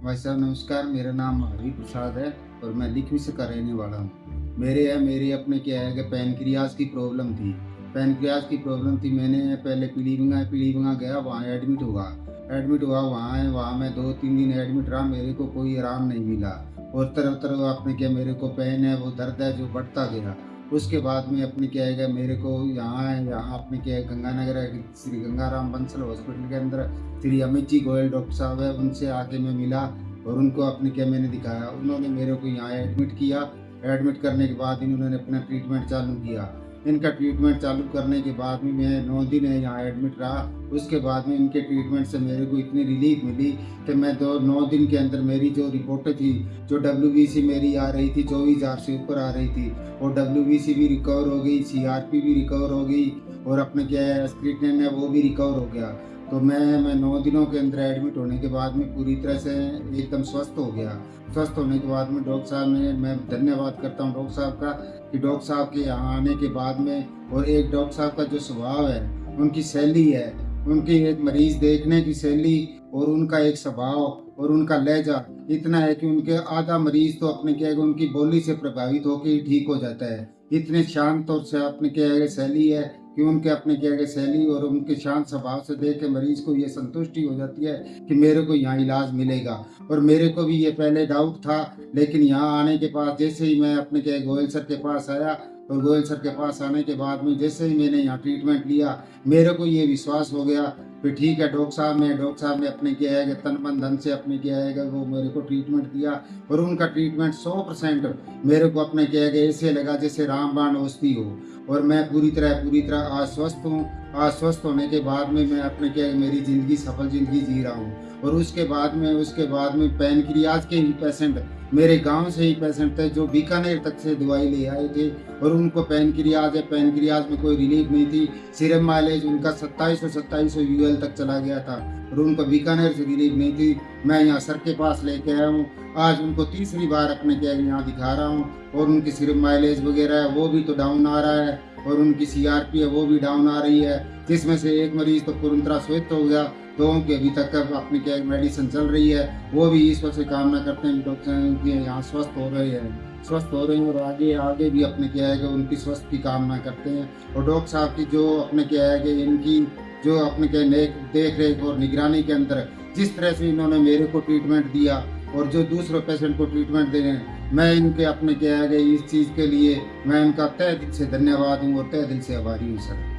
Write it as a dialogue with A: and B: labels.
A: भाई साहब नमस्कार, मेरा नाम महावीर प्रसाद है और मैं लिखवी से का रहने वाला हूँ। मेरे अपने क्या है कि पैनक्रियाज की प्रॉब्लम थी। मैंने पहले पीलीभींगा गया, वहाँ एडमिट हुआ वहाँ मैं 2-3 दिन एडमिट रहा, मेरे को कोई आराम नहीं मिला और तरह तरह अपने क्या मेरे को पेन है, वो दर्द है जो बढ़ता गया। उसके बाद में अपने क्या है कि मेरे को यहाँ अपने क्या है गंगानगर है, श्री गंगाराम बंसल हॉस्पिटल के अंदर श्री अमित जी गोयल डॉक्टर साहब है, उनसे आके मैं मिला और उनको अपने क्या मैंने दिखाया। उन्होंने मेरे को यहाँ एडमिट किया। एडमिट करने के बाद इन्होंने अपना ट्रीटमेंट चालू किया। इनका ट्रीटमेंट चालू करने के बाद में मैं 9 दिन यहाँ एडमिट रहा। उसके बाद में इनके ट्रीटमेंट से मेरे को इतनी रिलीफ मिली कि मैं 9 दिन के अंदर मेरी जो रिपोर्टें थी, जो WBC मेरी आ रही थी 24,000 से ऊपर आ रही थी, और WBC भी रिकवर हो गई, CRP भी रिकवर हो गई और अपने क्या है स्क्रीटनिन है वो भी रिकवर हो गया। तो मैं 9 दिनों के अंदर एडमिट होने के बाद में पूरी तरह से एकदम स्वस्थ हो गया। स्वस्थ होने के बाद में डॉक्टर साहब ने, मैं धन्यवाद करता हूँ डॉक्टर साहब का कि डॉक्टर साहब के यहाँ आने के बाद में, और एक डॉक्टर साहब का जो स्वभाव है, उनकी शैली है, उनकी एक मरीज देखने की शैली और उनका एक स्वभाव और उनका लहजा इतना है कि उनके आधा मरीज तो अपने क्या है उनकी बोली से प्रभावित होकर ही ठीक हो जाता है। इतने शांत और से अपने क्या है शैली है कि उनके अपने क्या है शैली और उनके शांत स्वभाव से देख के मरीज को ये संतुष्टि हो जाती है कि मेरे को यहाँ इलाज मिलेगा। और मेरे को भी ये पहले डाउट था, लेकिन यहाँ आने के पास जैसे ही मैं अपने क्या गोयल सर के पास आया, और गोयल सर के पास आने के बाद में जैसे ही मैंने यहाँ ट्रीटमेंट लिया, मेरे को ये विश्वास हो गया फिर ठीक है डॉक्टर साहब ने अपने किया है कि तन मन धन से अपने किया है वो मेरे को ट्रीटमेंट दिया। और उनका ट्रीटमेंट 100% मेरे को अपने किया है कि ऐसे लगा जैसे रामबाण औषधि हो। और मैं पूरी तरह आज स्वस्थ हूँ। आज स्वस्थ होने के बाद में मैं अपने क्या है मेरी ज़िंदगी सफल ज़िंदगी जी रहा हूँ। और उसके बाद में पैनक्रियाज के ही पेशेंट, मेरे गांव से ही पेशेंट थे जो बीकानेर तक से दवाई ले आए थे और उनको पैनक्रियाज में कोई रिलीफ नहीं थी। सिरम माइलेज उनका 2700 UL तक चला गया था और उनको बीकानेर से रिलीफ नहीं थी। मैं यहाँ सर के पास लेके आया हूँ। आज उनको तीसरी बार अपने क्या यहाँ दिखा रहा हूँ और उनकी सिरम माइलेज वगैरह है वो भी तो डाउन आ रहा है और उनकी CRP है वो भी डाउन आ रही है, जिसमें से एक मरीज तो पूरी तरह स्वस्थ हो गया, 2 की अभी तक अपनी क्या मेडिसिन चल रही है। वो भी ईश्वर से कामना करते हैं डॉक्टर यहाँ स्वस्थ हो रहे हैं और आगे भी अपने क्या है कि उनकी स्वस्थ की कामना करते हैं। और डॉक्टर साहब की जो अपने क्या है कि इनकी जो अपने क्या देख रेख और निगरानी के अंदर जिस तरह से इन्होंने मेरे को ट्रीटमेंट दिया और जो दूसरों पेशेंट को ट्रीटमेंट दे रहे हैं, मैं इनके अपने क्या है कि इस चीज़ के लिए मैं इनका तहे दिल से धन्यवाद हूँ और तहे दिल से आभारी हूँ सर।